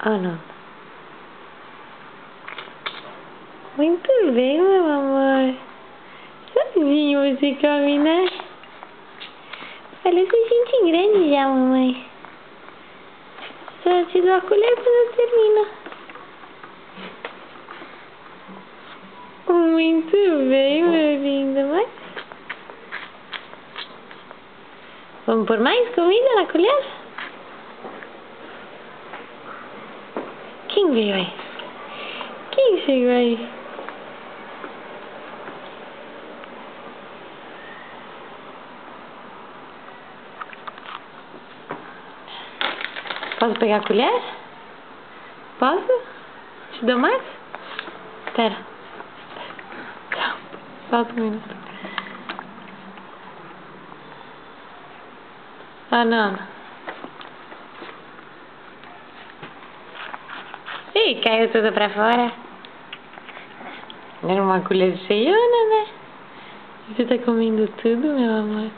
Oh, não. Muito bem, meu amor. Sozinho você come, né? Olha, você sente grande já, mamãe. Só te dou a colher quando termina. Muito bem, meu lindo. Mas... vamos pôr mais comida na colher? Quem veio aí? Quem chegou aí? Posso pegar a colher? Posso? Te dou mais? Espera. Falta um minuto. Ah, não. Ih, caiu tudo pra fora. Era uma colher cheiona, né? Você tá comendo tudo, meu amor?